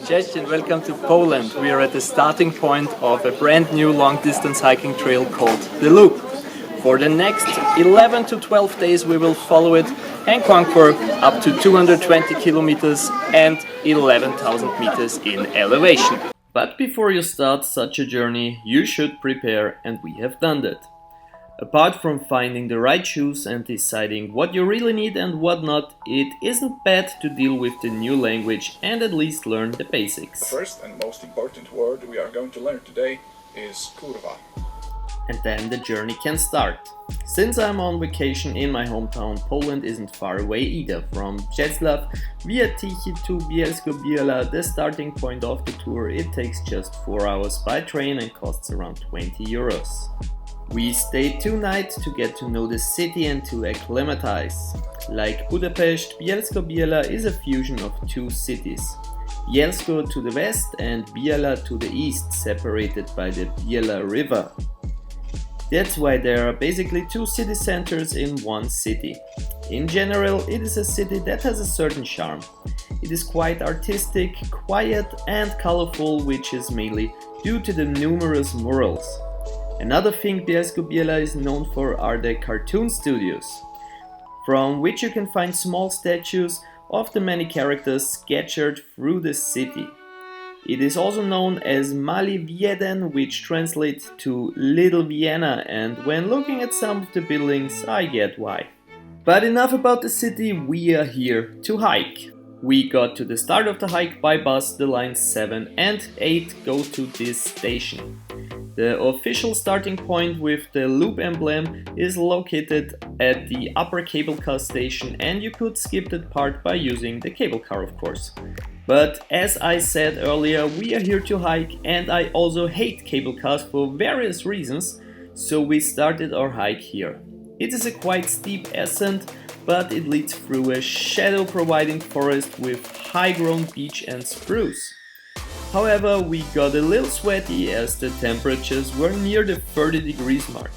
Cześć and welcome to Poland. We are at the starting point of a brand new long distance hiking trail called the Loop. For the next 11 to 12 days we will follow it and conquer up to 220 kilometers and 11,000 meters in elevation. But before you start such a journey, you should prepare, and we have done that. Apart from finding the right shoes and deciding what you really need and what not, it isn't bad to deal with the new language and at least learn the basics. The first and most important word we are going to learn today is kurwa. And then the journey can start. Since I'm on vacation in my hometown, Poland isn't far away either. From Břeclav via Tychy to Bielsko-Biała, the starting point of the tour, it takes just 4 hours by train and costs around 20 euros. We stayed 2 nights to get to know the city and to acclimatize. Like Budapest, Bielsko-Biała is a fusion of 2 cities. Bielsko to the west and Biała to the east, separated by the Biała River. That's why there are basically 2 city centers in one city. In general, it is a city that has a certain charm. It is quite artistic, quiet and colorful, which is mainly due to the numerous murals. Another thing Bielsko-Biała is known for are the cartoon studios, from which you can find small statues of the many characters sketched through the city. It is also known as Mali Wieden, which translates to Little Vienna, and when looking at some of the buildings I get why. But enough about the city, we are here to hike. We got to the start of the hike by bus. The lines 7 and 8 go to this station. The official starting point with the loop emblem is located at the upper cable car station, and you could skip that part by using the cable car, of course. But as I said earlier, we are here to hike, and I also hate cable cars for various reasons, so we started our hike here. It is a quite steep ascent, but it leads through a shadow-providing forest with high-grown beech and spruce. However, we got a little sweaty as the temperatures were near the 30 degrees mark.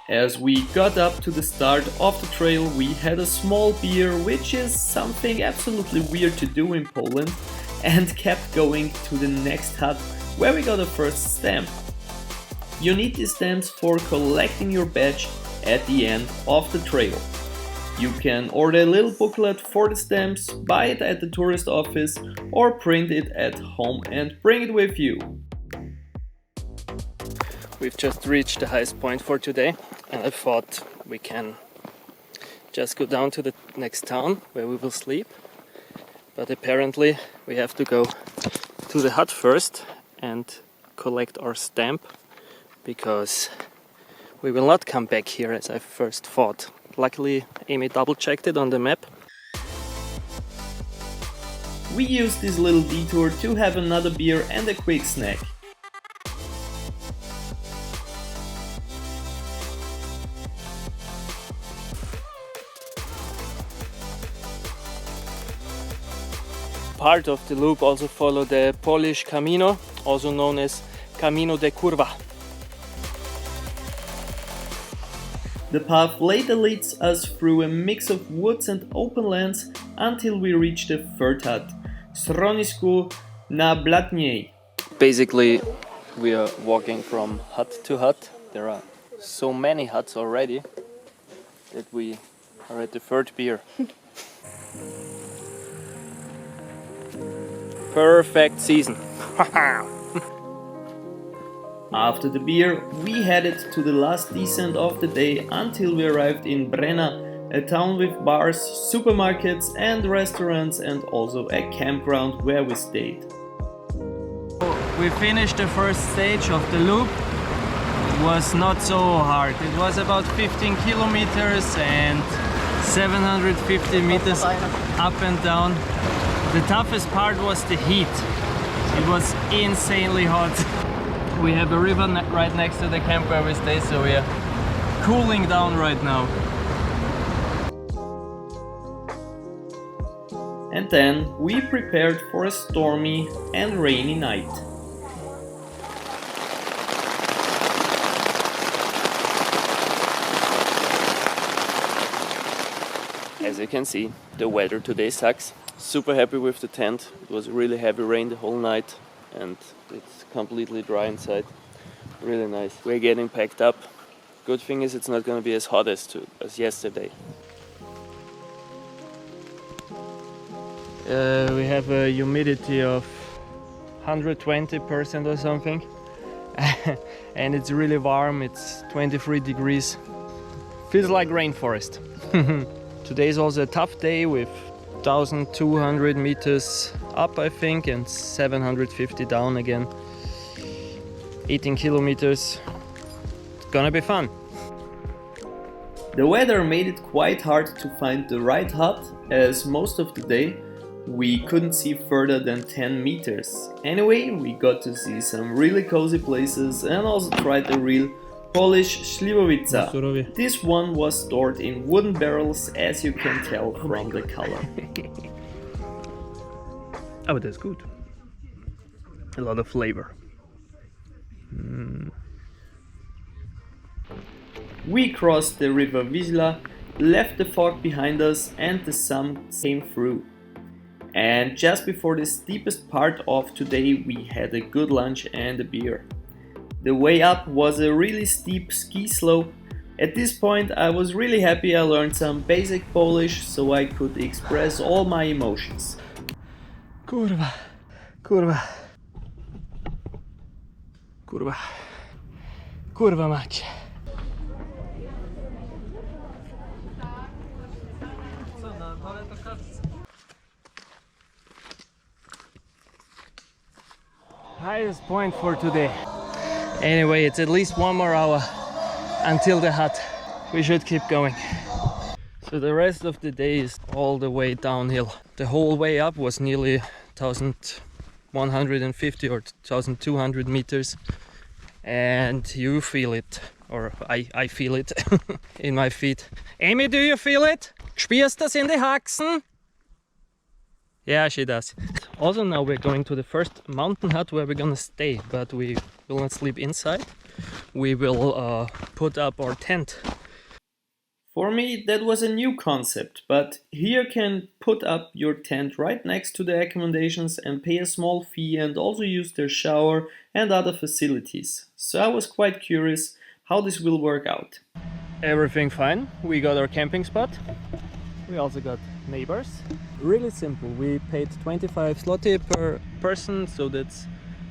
As we got up to the start of the trail, we had a small beer, which is something absolutely weird to do in Poland, and kept going to the next hut where we got a first stamp. You need these stamps for collecting your badge at the end of the trail. You can order a little booklet for the stamps, buy it at the tourist office, or print it at home and bring it with you. We've just reached the highest point for today, and I thought we can just go down to the next town where we will sleep. But apparently we have to go to the hut first and collect our stamp, because we will not come back here as I first thought. Luckily, Amy double-checked it on the map. We used this little detour to have another beer and a quick snack. Part of the loop also follow the Polish Camino, also known as Camino de Kurwa. The path later leads us through a mix of woods and open lands until we reach the third hut, Schronisku na Blatniej. Basically, we are walking from hut to hut. There are so many huts already that we are at the third beer. Perfect season. After the beer, we headed to the last descent of the day until we arrived in Brenna, a town with bars, supermarkets and restaurants, and also a campground where we stayed. We finished the first stage of the loop. It was not so hard. It was about 15 kilometers and 750 meters up and down. The toughest part was the heat. It was insanely hot. We have a river right next to the camp where we stay, so we are cooling down right now. And then we prepared for a stormy and rainy night. As you can see, the weather today sucks. Super happy with the tent. It was really heavy rain the whole night and it's completely dry inside. Really nice. We're getting packed up. Good thing is it's not going to be as hot as yesterday. We have a humidity of 120% or something. And it's really warm, it's 23 degrees. Feels like rainforest. Today is also a tough day with 1,200 meters up, I think, and 750 down again. 18 kilometers. It's gonna be fun. The weather made it quite hard to find the right hut, as most of the day we couldn't see further than 10 meters. Anyway, we got to see some really cozy places and also tried the real Polish śliwowica. This one was stored in wooden barrels, as you can tell from the color. Oh, but that's good. A lot of flavor. We crossed the river Wisla, left the fog behind us, and the sun came through. And just before the steepest part of today, we had a good lunch and a beer. The way up was a really steep ski slope. At this point I was really happy I learned some basic Polish so I could express all my emotions. Kurwa, kurwa, kurwa, kurwa mać. Highest point for today. Anyway, it's at least 1 more hour until the hut. We should keep going. So the rest of the day is all the way downhill. The whole way up was nearly 1,150 or 1,200 meters. And you feel it, or I feel it in my feet. Amy, do you feel it? Spürst das in die Haxen? Yeah, she does. Also now we're going to the first mountain hut where we're gonna stay, but we will not sleep inside. We will put up our tent. For me that was a new concept, but here you can put up your tent right next to the accommodations and pay a small fee and also use their shower and other facilities. So I was quite curious how this will work out. Everything fine. We got our camping spot. We also got neighbors. Really simple. We paid 25 zloty per person, so that's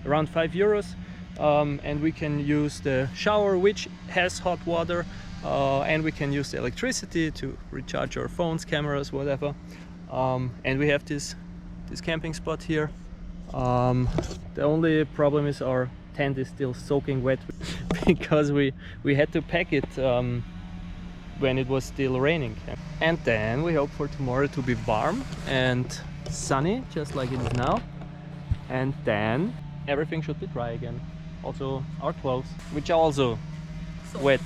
around 5 euros. And we can use the shower, which has hot water, and we can use the electricity to recharge our phones, cameras, whatever. And we have this camping spot here. The only problem is our tent is still soaking wet because we had to pack it when it was still raining. And then we hope for tomorrow to be warm and sunny, just like it is now. And then everything should be dry again. Also our clothes, which are also wet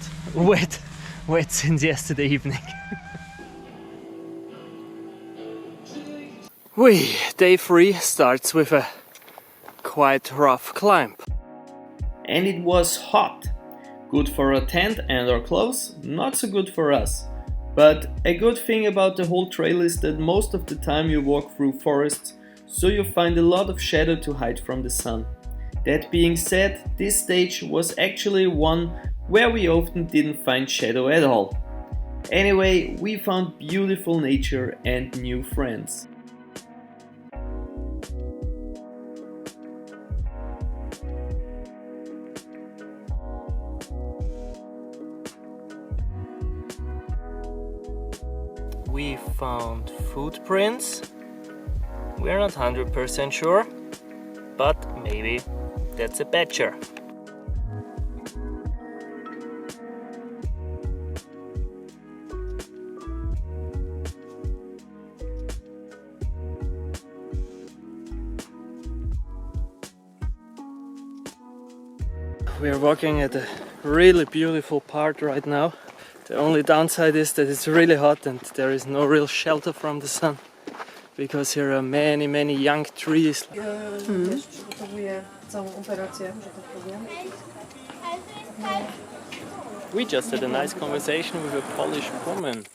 since yesterday evening. Day 3 starts with a quite rough climb. And it was hot. Good for our tent and our clothes, not so good for us. But a good thing about the whole trail is that most of the time you walk through forests, so you find a lot of shadow to hide from the sun. That being said, this stage was actually one where we often didn't find shadow at all. Anyway, we found beautiful nature and new friends. We found footprints. We're not 100% sure, but maybe that's a badger. We are walking at a really beautiful part right now. The only downside is that it's really hot and there is no real shelter from the sun, because here are many young trees. We just had a nice conversation with a Polish woman,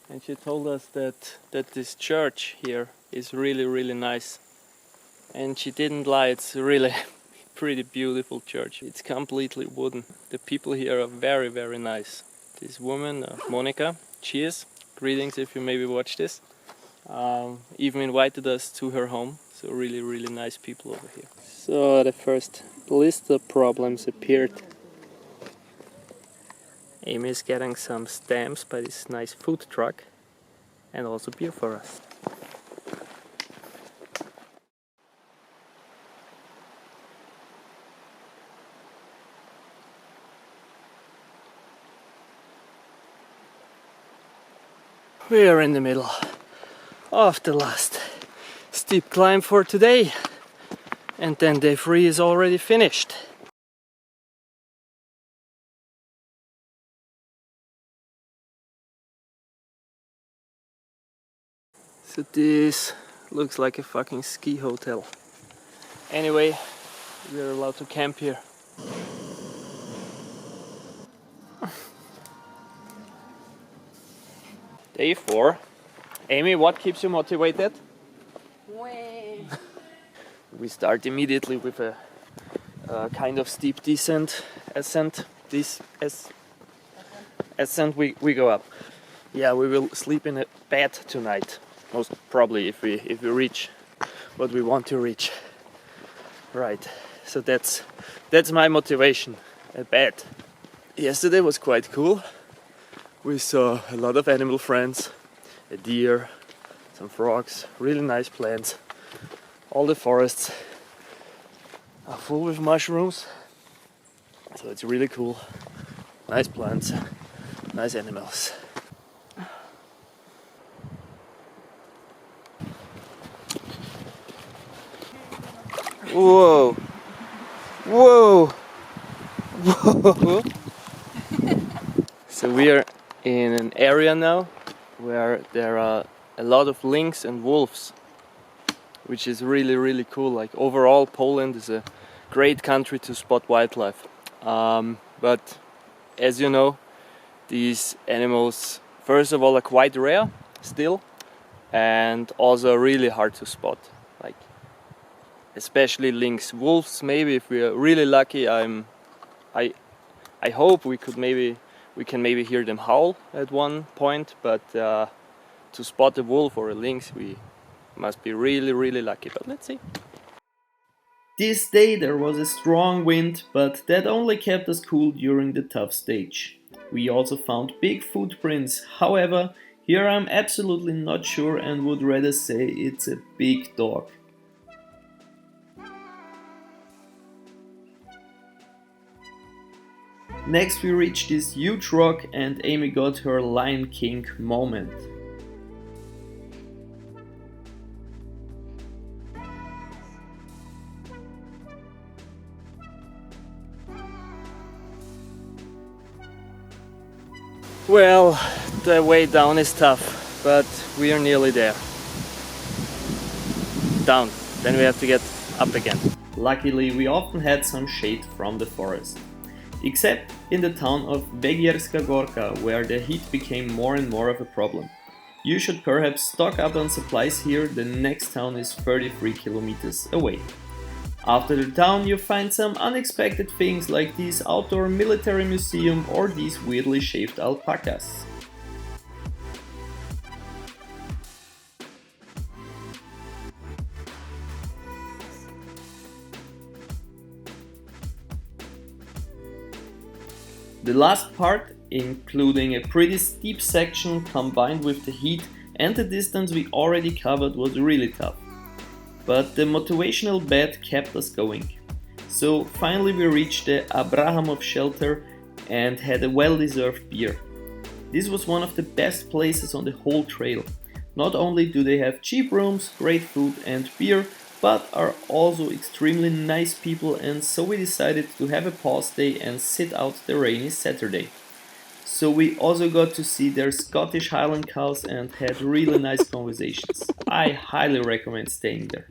and she told us that this church here is really, really nice. And she didn't lie, it's really pretty beautiful church. It's completely wooden. The people here are very, very nice. This woman, Monica, cheers, greetings if you maybe watch this, even invited us to her home. So really, really nice people over here. So the first blister problems appeared. Amy is getting some stamps by this nice food truck and also beer for us. We are in the middle of the last steep climb for today, and then day 3 is already finished. So this looks like a fucking ski hotel. Anyway, we are allowed to camp here. Day 4. Amy, what keeps you motivated? We start immediately with a kind of steep descent, ascent. Ascent we go up. Yeah, we will sleep in a bed tonight. Most probably if we reach what we want to reach. Right. So that's my motivation. A bed. Yesterday was quite cool. We saw a lot of animal friends, a deer, some frogs, really nice plants. All the forests are full with mushrooms, so it's really cool. Nice plants, nice animals. Whoa! Whoa! Whoa! So we are in an area now where there are a lot of lynx and wolves, which is really, really cool. Like overall, Poland is a great country to spot wildlife. But as you know, these animals, first of all, are quite rare still, and also really hard to spot. Like especially lynx, wolves. Maybe if we are really lucky, I hope we can maybe hear them howl at one point. But to spot a wolf or a lynx, we must be really, really lucky. But let's see. This day there was a strong wind, but that only kept us cool during the tough stage. We also found big footprints, however, here I'm absolutely not sure and would rather say it's a big dog. Next we reached this huge rock and Amy got her Lion King moment. Well, the way down is tough, but we are nearly there. Down, then we have to get up again. Luckily, we often had some shade from the forest. Except in the town of Węgierska Górka, where the heat became more and more of a problem. You should perhaps stock up on supplies here, the next town is 33 kilometers away. After the town you find some unexpected things like this outdoor military museum or these weirdly shaped alpacas. The last part, including a pretty steep section combined with the heat and the distance we already covered, was really tough. But the motivational bed kept us going. So finally we reached the Abrahamov shelter and had a well-deserved beer. This was one of the best places on the whole trail. Not only do they have cheap rooms, great food and beer, but are also extremely nice people, and so we decided to have a pause day and sit out the rainy Saturday. So we also got to see their Scottish Highland cows and had really nice conversations. I highly recommend staying there.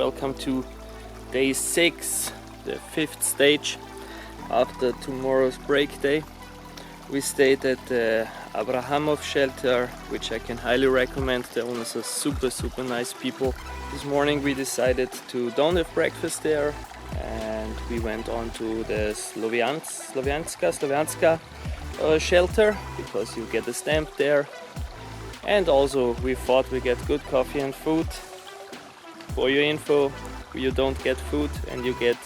welcome to day 6, the 5th stage after tomorrow's break day. We stayed at the Abrahamov shelter, which I can highly recommend. The owners are super nice people. This morning we decided to don't have breakfast there, and we went on to the Slovianska shelter because you get a stamp there. And also we thought we get good coffee and food. For your info, you don't get food and you get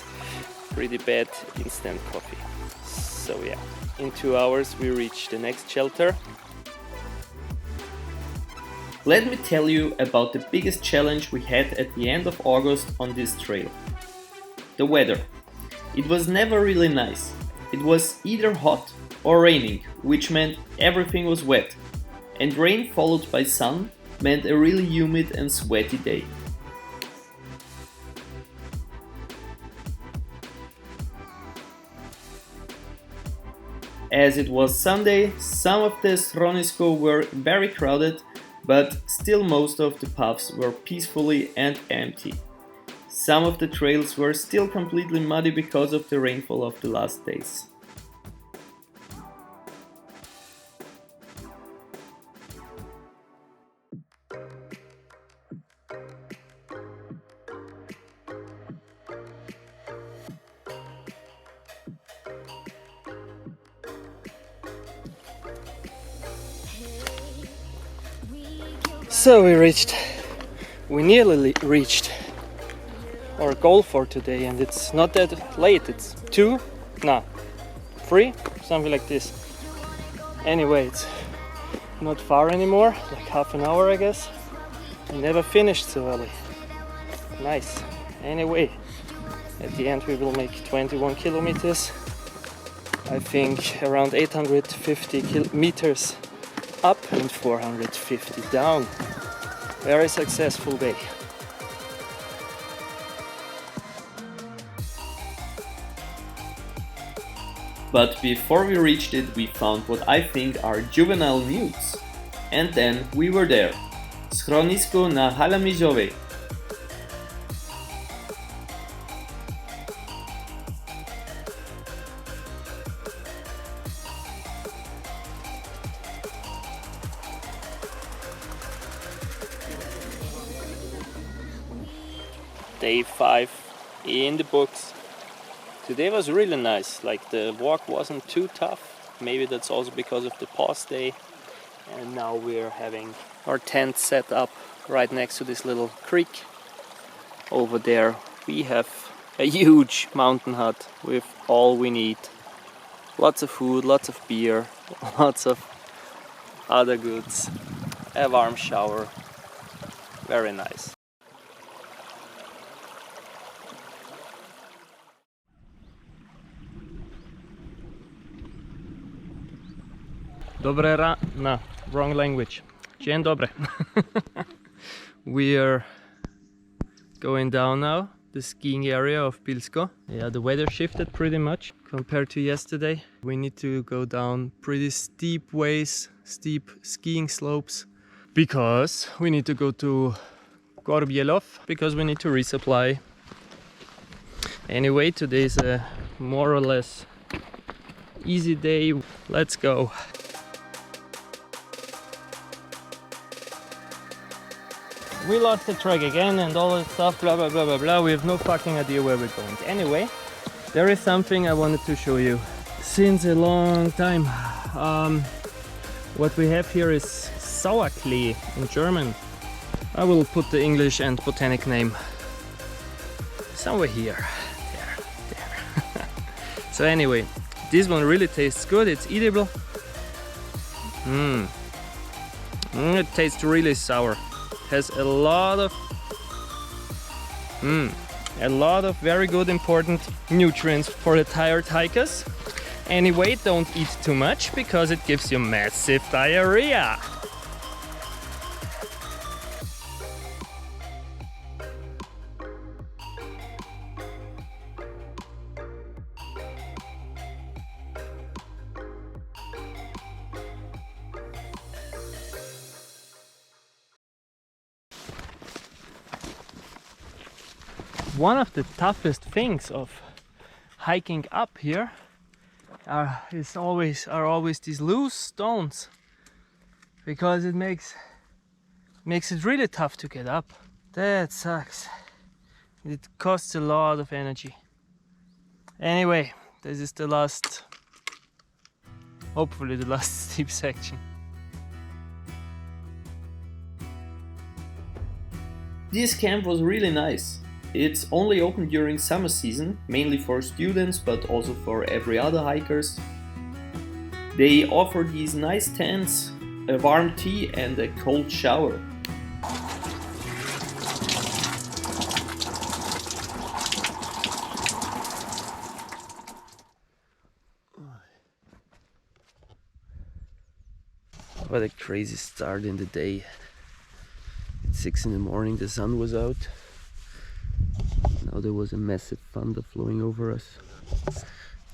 pretty bad instant coffee. So yeah, in 2 hours we reach the next shelter. Let me tell you about the biggest challenge we had at the end of August on this trail. The weather. It was never really nice. It was either hot or raining, which meant everything was wet. And rain followed by sun meant a really humid and sweaty day. As it was Sunday, some of the Schronisko were very crowded, but still most of the paths were peacefully and empty. Some of the trails were still completely muddy because of the rainfall of the last days. So we nearly reached our goal for today, and it's not that late. It's 3, something like this. Anyway, it's not far anymore, like half an hour I guess. We never finished so early. Nice. Anyway, at the end we will make 21 kilometers. I think around 850 meters up and 450 down. Very successful day. But before we reached it, we found what I think are juvenile nudes. And then we were there. Schronisko na Halamizowej. Day 5 in the books. Today was really nice, like the walk wasn't too tough. Maybe that's also because of the pause day. And now we're having our tent set up right next to this little creek. Over there we have a huge mountain hut with all we need. Lots of food, lots of beer, lots of other goods. A warm shower. Very nice. Wrong language. Dzień dobry. We are going down now, the skiing area of Pilsko. Yeah, the weather shifted pretty much compared to yesterday. We need to go down pretty steep ways, steep skiing slopes, because we need to go to Gorbielov, because we need to resupply. Anyway, today's a more or less easy day. Let's go. We lost the track again and all that stuff, blah blah blah blah blah. We have no fucking idea where we're going. Anyway, there is something I wanted to show you since a long time. What we have here is Sauerklee in German. I will put the English and botanic name somewhere here. There. So anyway, this one really tastes good. It's eatable. It tastes really sour. Has a lot of very good important nutrients for the tired hikers. Anyway, don't eat too much because it gives you massive diarrhea. One of the toughest things of hiking up here are always these loose stones, because it makes it really tough to get up. That sucks. It costs a lot of energy. Anyway, this is the last, hopefully the last steep section. This camp was really nice. It's only open during summer season, mainly for students but also for every other hikers. They offer these nice tents, a warm tea and a cold shower. What a crazy start in the day. At 6 in the morning the sun was out. Now there was a massive thunder flowing over us.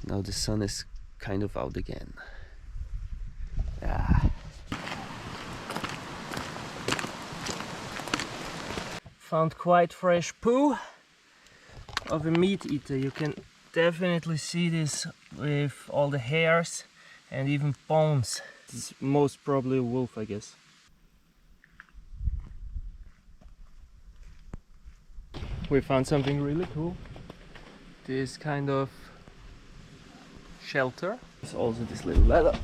Now the sun is kind of out again. Ah. Found quite fresh poo of a meat eater. You can definitely see this with all the hairs and even bones. It's most probably a wolf, I guess. We found something really cool. This kind of shelter. There's also this little ladder.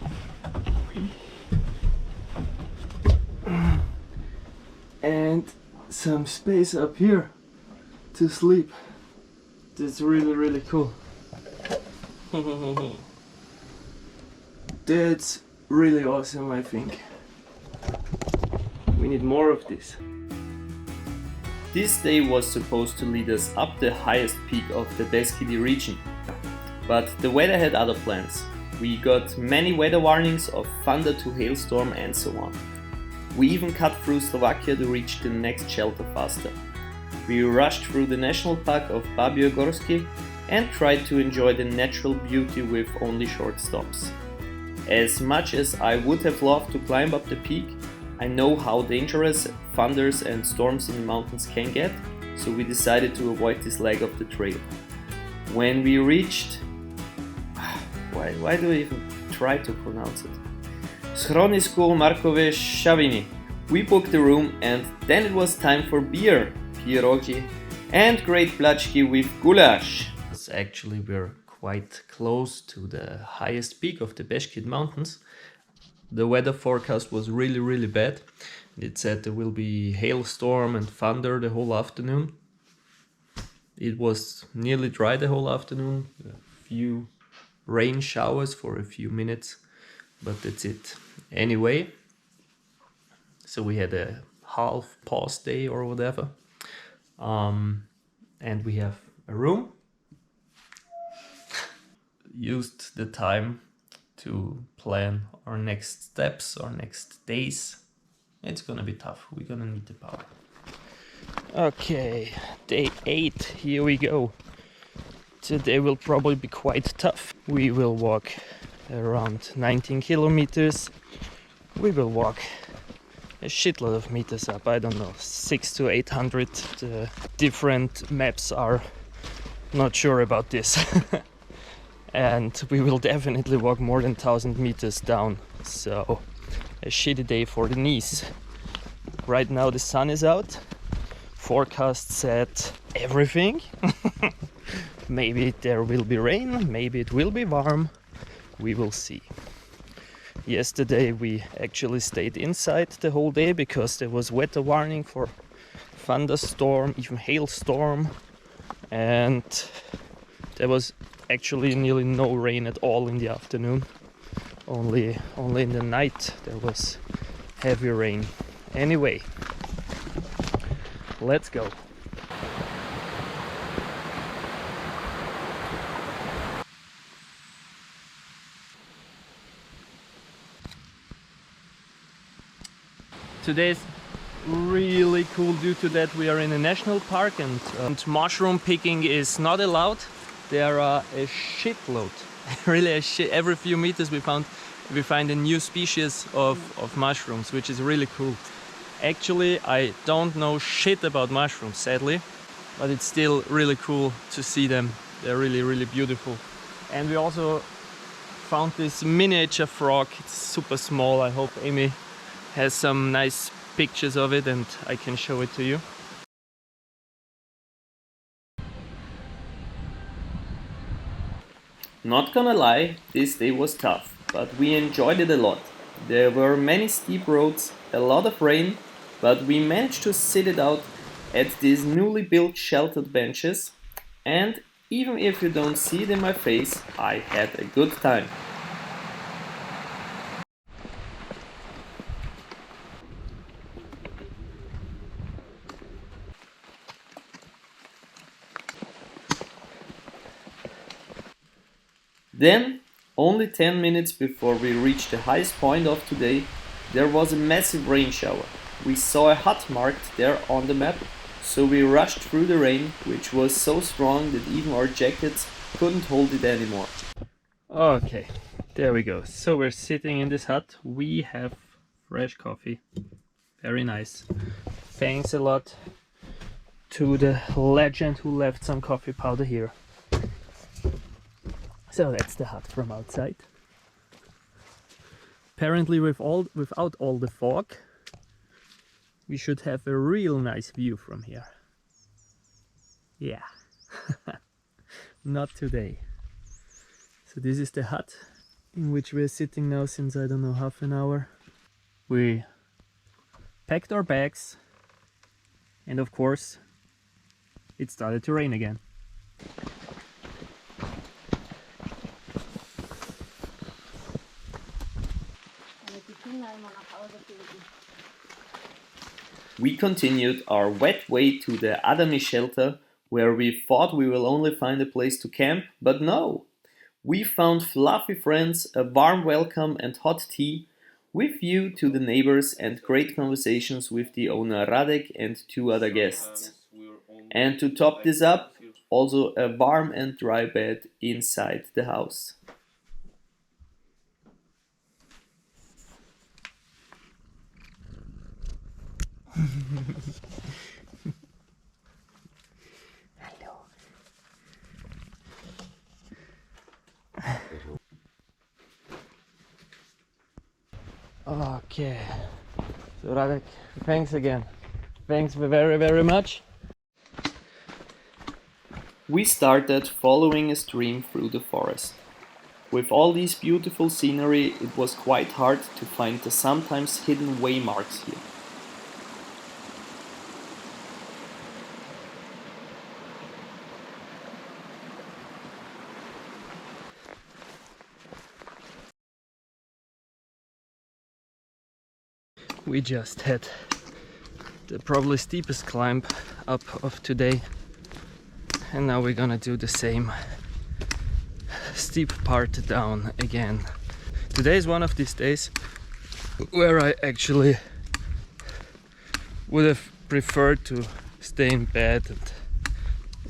And some space up here to sleep. That's really cool. That's really awesome, I think. We need more of this. This day was supposed to lead us up the highest peak of the Beskidy region. But the weather had other plans. We got many weather warnings of thunder to hailstorm and so on. We even cut through Slovakia to reach the next shelter faster. We rushed through the national park of Babio-Gorsky and tried to enjoy the natural beauty with only short stops. As much as I would have loved to climb up the peak, I know how dangerous thunders and storms in the mountains can get, so we decided to avoid this leg of the trail. When we reached... Why do I even try to pronounce it? Schronisku Markove Shavini. We booked the room and then it was time for beer, pierogi and great placzki with goulash. Actually, we're quite close to the highest peak of the Beskidy Mountains. The weather forecast was really bad. It said there will be hailstorm and thunder the whole afternoon. It was nearly dry the whole afternoon. A few rain showers for a few minutes, but that's it. Anyway, so we had a half pause day or whatever. And we have a room. Used the time to plan our next steps, our next days. It's gonna be tough. We're gonna need the power. Okay, day 8, here we go. Today will probably be quite tough. We will walk around 19 kilometers. We will walk a shitload of meters up, I don't know, 600 to 800. The different maps are not sure about this. And we will definitely walk more than 1000 meters down. So a shitty day for the knees. Right now the sun is out. Forecast said everything. Maybe there will be rain, maybe it will be warm. We will see. Yesterday we actually stayed inside the whole day because there was weather warning for thunderstorm, even hailstorm, and there was actually nearly no rain at all in the afternoon. Only in the night there was heavy rain. Anyway, let's go. Today's really cool due to that we are in a national park and mushroom picking is not allowed. There are a shitload, really a shit. Every few meters we find a new species of mushrooms, which is really cool. Actually, I don't know shit about mushrooms, sadly. but it's still really cool to see them. They're really, really beautiful. And we also found this miniature frog. It's super small. I hope Amy has some nice pictures of it and I can show it to you. Not gonna lie, this day was tough, but we enjoyed it a lot. There were many steep roads, a lot of rain, but we managed to sit it out at these newly built sheltered benches, and even if you don't see it in my face, I had a good time. Then, only 10 minutes before we reached the highest point of today, there was a massive rain shower. We saw a hut marked there on the map, so we rushed through the rain, which was so strong that even our jackets couldn't hold it anymore. Okay, there we go. So we're sitting in this hut. We have fresh coffee. Very nice. Thanks a lot to the legend who left some coffee powder here. So that's the hut from outside. Apparently without all the fog, we should have a real nice view from here. Yeah, not today. So this is the hut in which we're sitting now since, I don't know, half an hour. We packed our bags and of course it started to rain again. We continued our wet way to the Adami shelter, where we thought we will only find a place to camp, but no! We found fluffy friends, a warm welcome and hot tea, with view to the neighbors and great conversations with the owner Radek and two other guests. And to top this up, also a warm and dry bed inside the house. Okay, so Radek, thanks again. Thanks very much. We started following a stream through the forest. With all these beautiful scenery, it was quite hard to find the sometimes hidden waymarks here. We just had the probably steepest climb up of today, and now we're gonna do the same steep part down again. Today is one of these days where I actually would have preferred to stay in bed and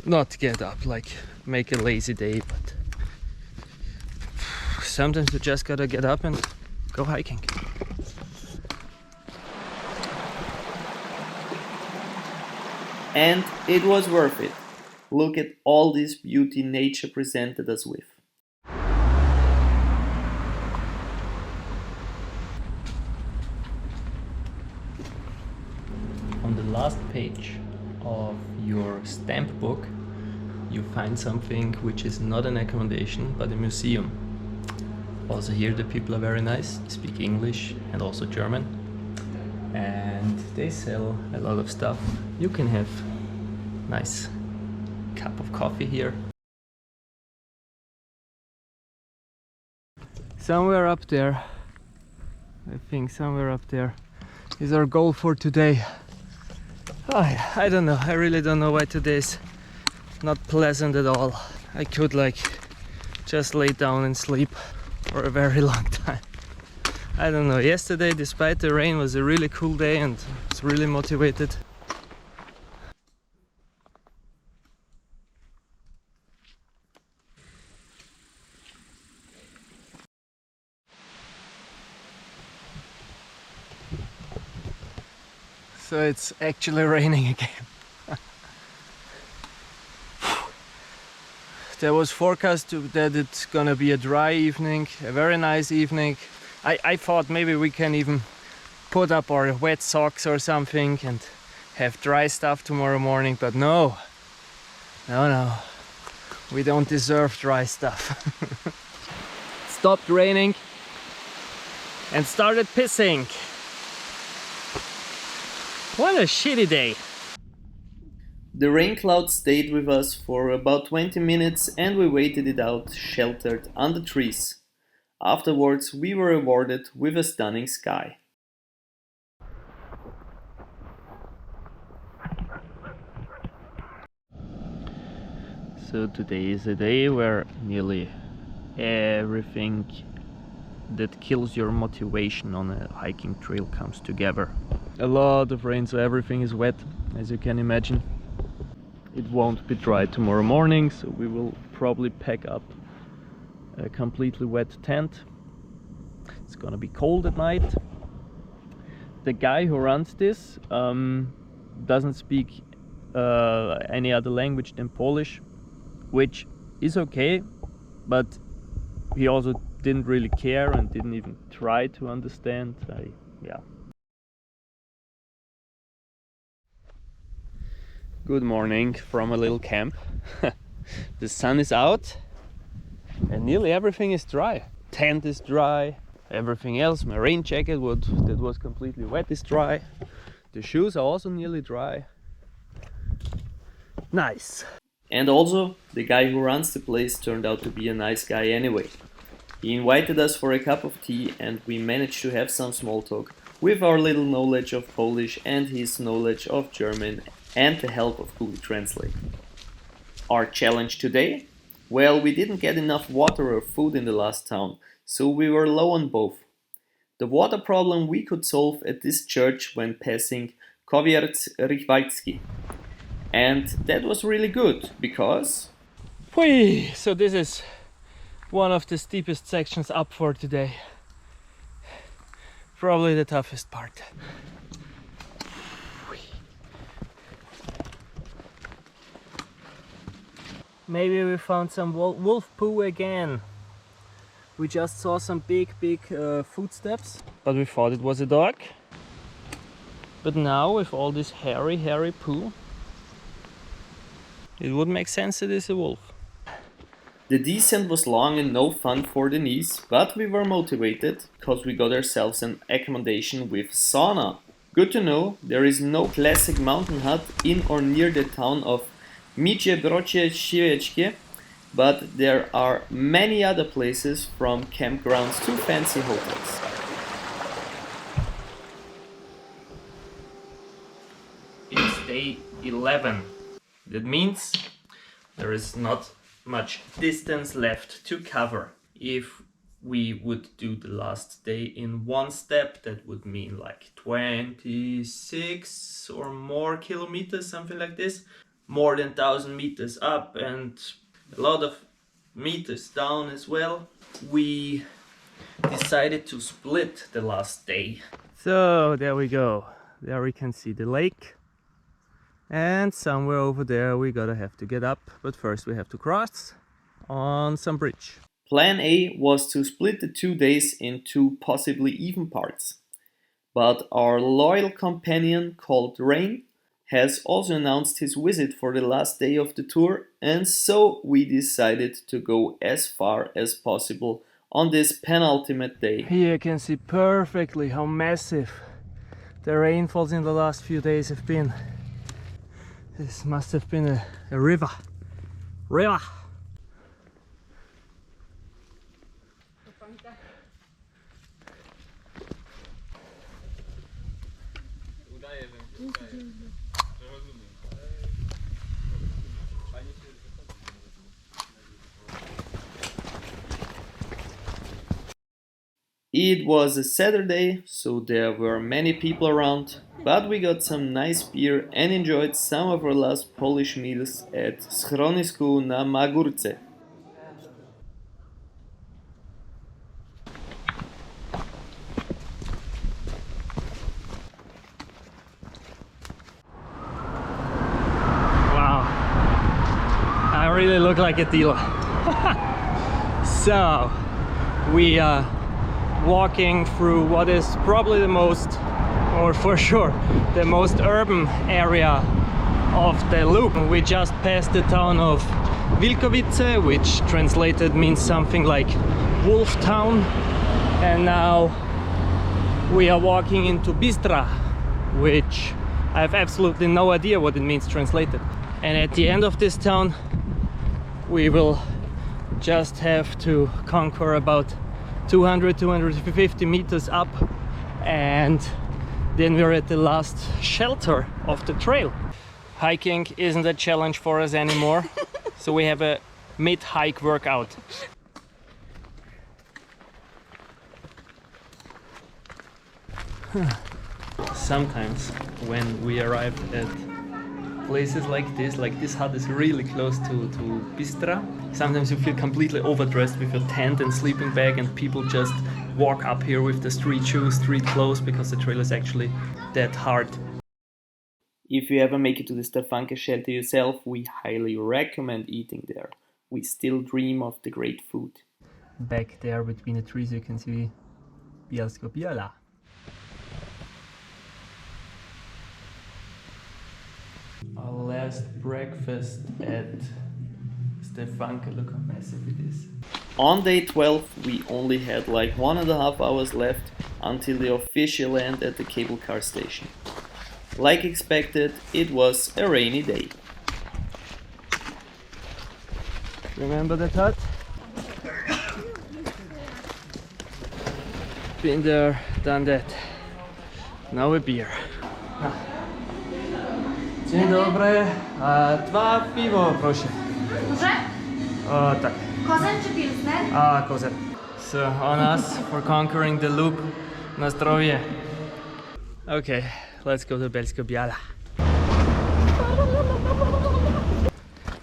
not get up, like make a lazy day, but sometimes you just gotta get up and go hiking. And it was worth it. Look at all this beauty nature presented us with. On the last page of your stamp book, you find something which is not an accommodation but a museum. Also here the people are very nice, speak English and also German, and they sell a lot of stuff. You can have nice cup of coffee here. Somewhere up there, I think somewhere up there is our goal for today. I don't know, I really don't know why today's not pleasant at all. I could like just lay down and sleep for a very long time. I don't know, yesterday despite the rain was a really cool day and I was really motivated. So it's actually raining again. there was forecast that it's gonna be a dry evening, a very nice evening. I thought maybe we can even put up our wet socks or something and have dry stuff tomorrow morning, but no, we don't deserve dry stuff. Stopped raining and started pissing. What a shitty day. The rain cloud stayed with us for about 20 minutes and we waited it out sheltered under trees. Afterwards, we were rewarded with a stunning sky. So today is a day where nearly everything that kills your motivation on a hiking trail comes together. A lot of rain, so everything is wet, as you can imagine. It won't be dry tomorrow morning, so we will probably pack up a completely wet tent. It's gonna be cold at night. The guy who runs this doesn't speak any other language than Polish, which is okay, but he also didn't really care and didn't even try to understand. Yeah. Good morning from a little camp. The sun is out and nearly everything is dry. Tent is dry, everything else, my rain jacket that was completely wet is dry. The shoes are also nearly dry. Nice. And also, the guy who runs the place turned out to be a nice guy anyway. He invited us for a cup of tea and we managed to have some small talk with our little knowledge of Polish and his knowledge of German and the help of Google Translate. Our challenge today? Well, we didn't get enough water or food in the last town, so we were low on both. The water problem we could solve at this church when passing Kowierz-Richwaldzki. And that was really good, because... Whee! So this is one of the steepest sections up for today. Probably the toughest part. Maybe we found some wolf poo again. We just saw some big footsteps, but we thought it was a dog. But now with all this hairy poo, it would make sense it is a wolf. The descent was long and no fun for the knees, but we were motivated because we got ourselves an accommodation with sauna. Good to know, there is no classic mountain hut in or near the town of Międzybrodzie, but there are many other places from campgrounds to fancy hotels. It's day 11. That means there is not much distance left to cover. If we would do the last day in one step, that would mean like 26 or more kilometers, something like this. More than 1,000 meters up and a lot of meters down as well. We decided to split the last day. So there we go. There we can see the lake. And somewhere over there we gotta have to get up, but first we have to cross on some bridge. Plan A was to split the 2 days in 2 possibly even parts. But our loyal companion called Rain has also announced his visit for the last day of the tour, and so we decided to go as far as possible on this penultimate day. Here you can see perfectly how massive the rainfalls in the last few days have been. This must have been a river. It was a Saturday, so there were many people around, but we got some nice beer and enjoyed some of our last Polish meals at schronisku na Magórce. Wow, I really look like a dealer. So we are walking through what is probably the most, or for sure the most urban area of the loop. We just passed the town of Wilkowice, which translated means something like Wolf Town, and now we are walking into Bistra, which I have absolutely no idea what it means translated. And at the end of this town we will just have to conquer about 200-250 meters up, and then we're at the last shelter of the trail. Hiking isn't a challenge for us anymore, so we have a mid-hike workout. Sometimes when we arrive at places like this hut is really close to Bistra, sometimes you feel completely overdressed with your tent and sleeping bag, and people just walk up here with the street shoes, street clothes, because the trail is actually that hard. If you ever make it to the Stefanka shelter yourself, we highly recommend eating there. We still dream of the great food. Back there between the trees you can see Beskidy. Our last breakfast at Stefanka, look how massive it is. On day 12 we only had like 1.5 hours left until the official end at the cable car station. Like expected, it was a rainy day. Remember that hut? Been there, done that. Now a beer. Dzień dobry, 2 piwo proszę. Duże? O tak. Kozen czy pilsner? A, kozer. So on us for conquering the loop. Na zdrowie. Okay, let's go to Beskidy.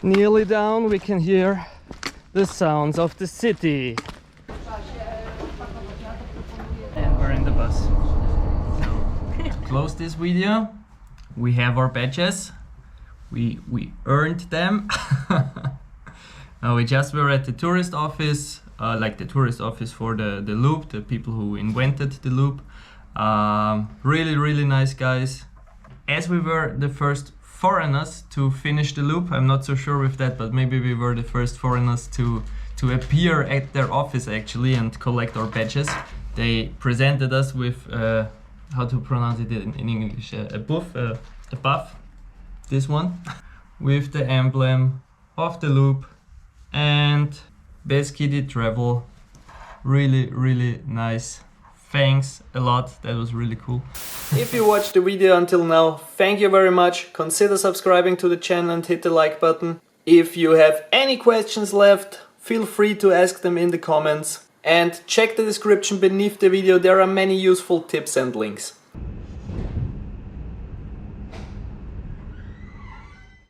Nearly down, we can hear the sounds of the city. And we're in the bus. So, to close this video, we have our badges. We earned them. We just were at the tourist office, like the tourist office for the loop, the people who invented the loop. Really nice guys. As we were the first foreigners to finish the loop, I'm not so sure with that, but maybe we were the first foreigners to appear at their office actually and collect our badges. They presented us with, how to pronounce it in English, a buff, this one, with the emblem of the loop and Beskidy travel. Really nice. Thanks a lot, that was really cool. If you watched the video until now, thank you very much. Consider subscribing to the channel and hit the like button. If you have any questions left, feel free to ask them in the comments. And check the description beneath the video, there are many useful tips and links.